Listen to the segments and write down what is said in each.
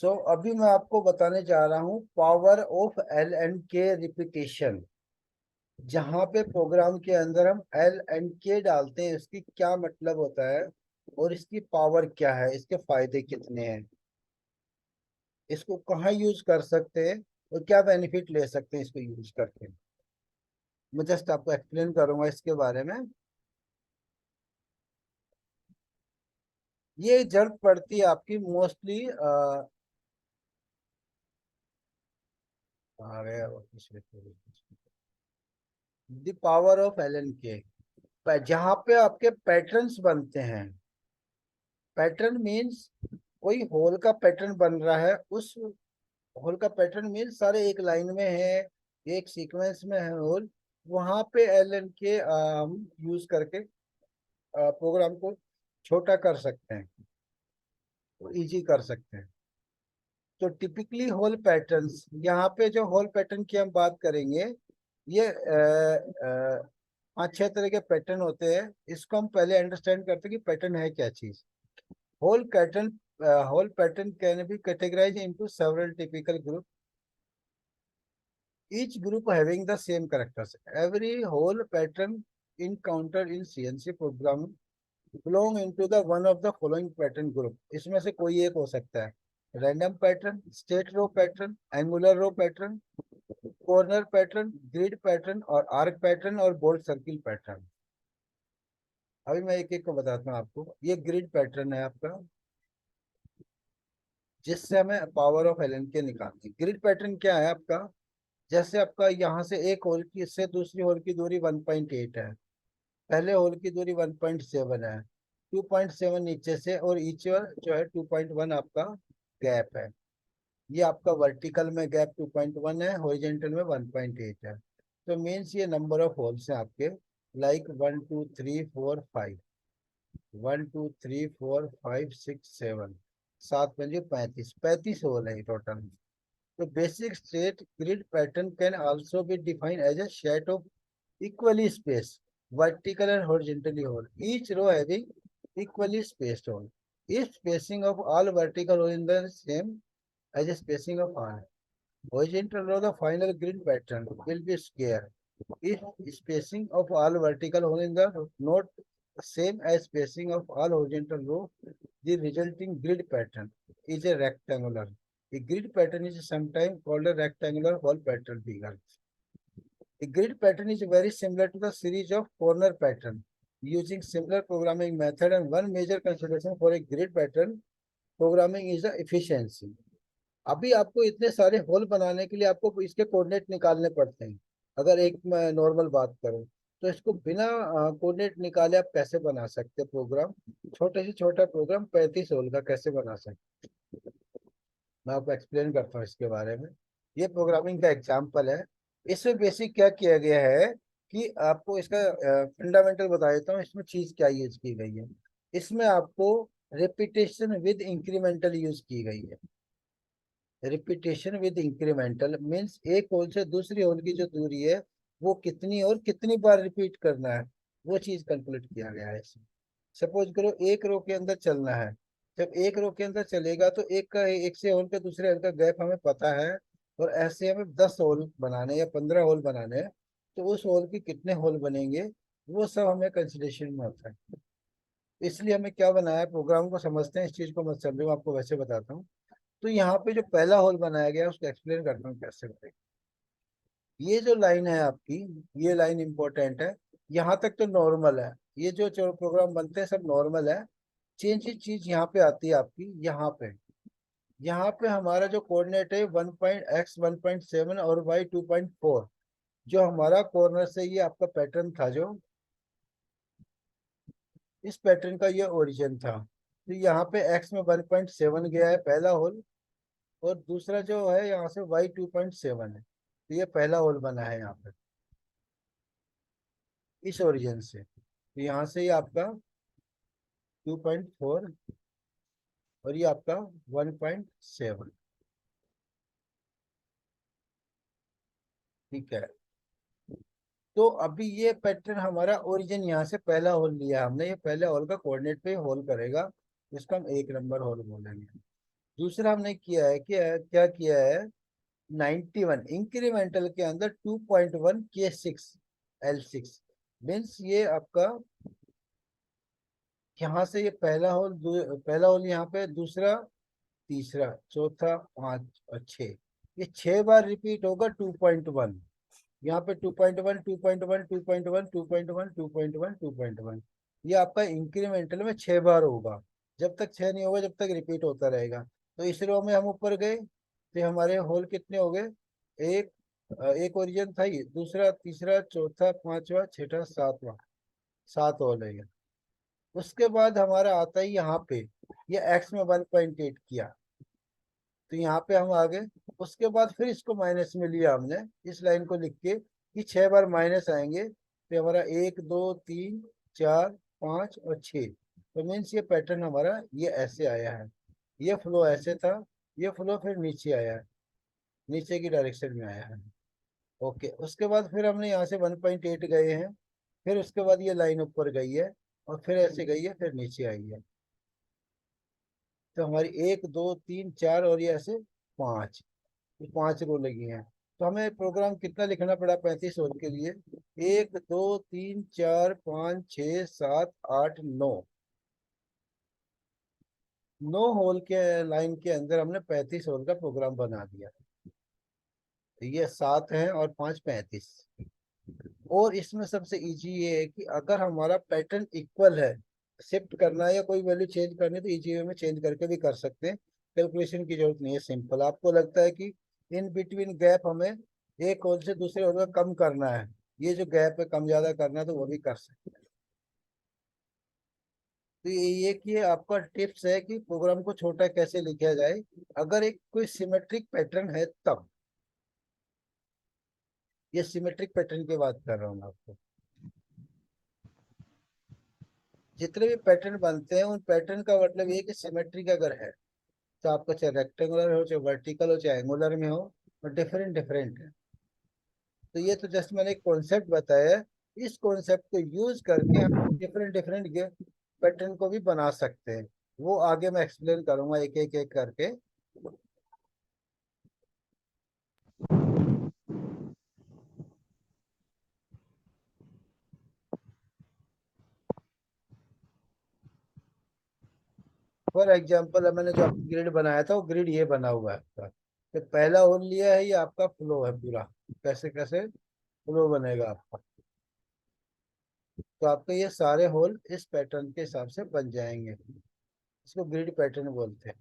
अभी मैं आपको बताने जा रहा हूँ पावर ऑफ एल एंड के रिपीटेशन। जहाँ पे प्रोग्राम के अंदर हम एल एंड के डालते हैं, इसकी क्या मतलब होता है और इसकी पावर क्या है, इसके फायदे कितने हैं, इसको कहाँ यूज कर सकते हैं और क्या बेनिफिट ले सकते हैं इसको यूज करके। मैं जस्ट आपको एक्सप्लेन करूंगा इसके बारे में। ये जरूरत पड़ती है आपकी mostly the power of L N K, जहाँ पे आपके पैटर्न्स बनते हैं। पैटर्न मीन्स कोई होल का पैटर्न बन रहा है, उस होल का पैटर्न मीन्स सारे एक लाइन में है, एक सीक्वेंस में है होल। वहां पे एल एन के हम यूज करके प्रोग्राम को छोटा कर सकते हैं, इजी कर सकते हैं। तो टिपिकली होल पैटर्न्स, यहाँ पे जो होल पैटर्न की हम बात करेंगे, ये 5-6 तरह के पैटर्न होते हैं। इसको हम पहले अंडरस्टैंड करते हैं कि पैटर्न है क्या चीज। Whole pattern whole pattern can be categorized into several typical groups, each group having the same characters. Every whole pattern encountered in CNC programming belong into the one of the following pattern group. इसमें से कोई एक हो सकता है: random pattern, state row pattern, angular row pattern, corner pattern, grid pattern और arc pattern और bolt circle pattern। अभी मैं एक एक को बताता हूँ आपको। ये ग्रिड पैटर्न है आपका, जिससे हमें पावर ऑफ एलन के निकालनी है। ग्रिड पैटर्न क्या है आपका? जैसे आपका यहाँ से एक होल की से दूसरी होल की दूरी 1.8 है, पहले होल की दूरी 1.7 है, 2.7 नीचे से, और ईच जो है 2.1 आपका गैप है। ये आपका वर्टिकल में गैप 2.1 है, हॉरिजॉन्टल में 1.8 है। तो मीन्स ये नंबर ऑफ होल्स हैं आपके, लाइक 1 2 3 4 5, 1 2 3 4 5 6 7, 7 5 35 होल है total. The basic state grid pattern can also be defined as a set of equally spaced vertical and horizontally hole, each row having equally spaced hole. If spacing of all vertical hole is the same as the spacing of all horizontal row, the final grid pattern will be square. If spacing of all vertical hole is the not same as spacing of all horizontal row, the resulting grid pattern is a rectangular. A grid pattern is sometimes called a rectangular hole pattern figure. A grid pattern is very similar to the series of corner pattern using similar programming method, and one major consideration for a grid pattern programming is the efficiency. अभी आपको इतने सारे whole बनाने के लिए आपको इसके coordinate निकालने पड़ते हैं। अगर एक मैं नॉर्मल बात करूं, तो इसको बिना कोऑर्डिनेट निकाले आप कैसे बना सकते हैं प्रोग्राम? छोटे से छोटा प्रोग्राम 35 होल का कैसे बना सकते? मैं आपको एक्सप्लेन करता हूँ इसके बारे में। ये प्रोग्रामिंग का एग्जाम्पल है। इसमें बेसिक क्या किया गया है कि आपको इसका फंडामेंटल बता देता हूँ, इसमें चीज क्या यूज की गई है। इसमें आपको रिपीटेशन विद इंक्रीमेंटल यूज की गई है। रिपीटेशन विद इंक्रीमेंटल मीन्स एक होल से दूसरी होल की जो दूरी है, वो कितनी और कितनी बार रिपीट करना है, वो चीज कैलकुलेट किया गया है इसमें। सपोज करो एक रो के अंदर चलना है। जब एक रो के अंदर चलेगा तो एक से होल के दूसरे होल का गैप हमें पता है, और ऐसे हमें 10 होल बनाने या 15 होल बनाने हैं। तो उस होल के कितने होल बनेंगे, वो सब हमें कंसिडरेशन में होता है। इसलिए हमें क्या बनाया है, प्रोग्राम को समझते हैं, इस चीज को मत समझो, मैं आपको वैसे बताता हूँ। तो यहाँ पे जो पहला होल बनाया गया है उसको एक्सप्लेन करता हूँ कैसे करें। ये जो लाइन है आपकी, ये लाइन इंपॉर्टेंट है। यहाँ तक तो नॉर्मल है, ये जो जो प्रोग्राम बनते हैं सब नॉर्मल है। चेंज चीज यहाँ पे आती है आपकी, यहाँ पे हमारा जो कोऑर्डिनेट है 1.x 1.7 और y 2.4, जो हमारा कॉर्नर से ये आपका पैटर्न था, जो इस पैटर्न का ये ओरिजिन था। तो यहाँ पे x में 1.7 गया है पहला होल, और दूसरा जो है यहाँ से y 2.7 है। तो ये पहला होल बना है यहाँ पे इस ओरिजिन से। तो यहाँ से ये आपका 2.4 और ये आपका 1.7। ठीक है। तो अभी ये पैटर्न हमारा ओरिजिन यहाँ से पहला होल लिया हमने, ये पहले होल का कोऑर्डिनेट पे होल करेगा, इसका हम 1 नंबर होल बोलेंगे। दूसरा हमने किया है कि क्या किया है, 91 इंक्रीमेंटल के अंदर 2.1 K6 L6 मीन्स ये आपका यहाँ से ये पहला होल यहाँ पे, दूसरा, तीसरा, चौथा, पांच और छः, ये 6 बार रिपीट होगा 2.1। यहाँ पे 2.1 2.1 2.1 2.1 2.1 2.1, ये आपका इंक्रीमेंटल में 6 बार होगा। जब तक 6 नहीं होगा जब तक रिपीट होता रहेगा। तो इस रो में हम ऊपर गए तो हमारे होल कितने हो गए, एक एक ओरिजिन था, ये दूसरा, तीसरा, चौथा, पांचवा, छठा, सातवां, 7 होल है ये। उसके बाद हमारा आता है यहाँ पे, ये एक्स में 1.8 किया तो यहाँ पे हम आ गए। उसके बाद फिर इसको माइनस में लिया हमने, इस लाइन को लिख के कि 6 बार माइनस आएंगे तो हमारा 1 2 3 4 5 और 6। तो मीन्स ये पैटर्न हमारा ये ऐसे आया है, ये फ्लो ऐसे था, ये फ्लो फिर नीचे आया है, नीचे की डायरेक्शन में आया है। ओके, उसके बाद फिर हमने यहाँ से 1.8 गए हैं, फिर उसके बाद ये लाइन ऊपर गई है और फिर ऐसे गई है, फिर नीचे आई है। तो हमारी 1 2 3 4 और ये ऐसे 5, ये 5 रो लगी हैं। तो हमें प्रोग्राम कितना लिखना पड़ा 35 होल के लिए, 1 2 3 4 5 6 7 8 9, 9 होल के लाइन के अंदर हमने 35 होल का प्रोग्राम बना दिया। तो ये 7 है और 5 35। और इसमें सबसे इजी ये है कि अगर हमारा पैटर्न इक्वल है, शिफ्ट करना है या कोई वैल्यू चेंज करनी है तो इजी वे में चेंज करके भी कर सकते हैं, कैलकुलेशन की जरूरत नहीं है। सिंपल, आपको लगता है कि इन बिटवीन गैप हमें एक होल से दूसरे होल में कम करना है, ये जो गैप है कम ज्यादा करना है, तो वो भी कर सकते हैं। तो ये कि आपका टिप्स है कि प्रोग्राम को छोटा कैसे लिखा जाए अगर एक कोई सिमेट्रिक पैटर्न है तब। ये सिमेट्रिक पैटर्न की बात कर रहा हूँ मैं आपको। जितने भी पैटर्न बनते हैं उन पैटर्न का मतलब ये है कि सिमेट्रिक अगर है तो आपका चाहे रेक्टेंगुलर हो, चाहे वर्टिकल हो, चाहे एंगुलर में हो, और डिफरेंट डिफरेंट है। तो ये तो जस्ट मैंने एक कॉन्सेप्ट बताया है, इस कॉन्सेप्ट को यूज करके हम डिफरेंट डिफरेंट पैटर्न को भी बना सकते हैं। वो आगे मैं एक्सप्लेन करूंगा एक एक एक करके। फॉर एग्जाम्पल मैंने जो आपको ग्रिड बनाया था वो ग्रिड ये बना हुआ है आपका। तो पहला होल लिया है, ये आपका फ्लो है पूरा, कैसे कैसे फ्लो बनेगा आपका। तो आपके ये सारे होल इस पैटर्न के हिसाब से बन जाएंगे, इसको ग्रिड पैटर्न बोलते हैं।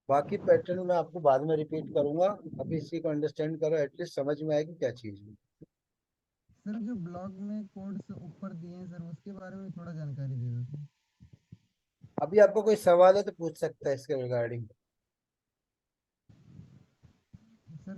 बाकी पैटर्न मैं आपको बाद में रिपीट करूंगा, अभी इसी को अंडरस्टैंड करो, एटलीस्ट समझ में आएगी क्या चीज है। सर जो ब्लॉग में कोड्स ऊपर दिए हैं सर उसके बारे में थोड़ा जानकारी दे दो सर। अभी आपको कोई सवाल है तो पूछ सकता है इसके रिगार्डिंग।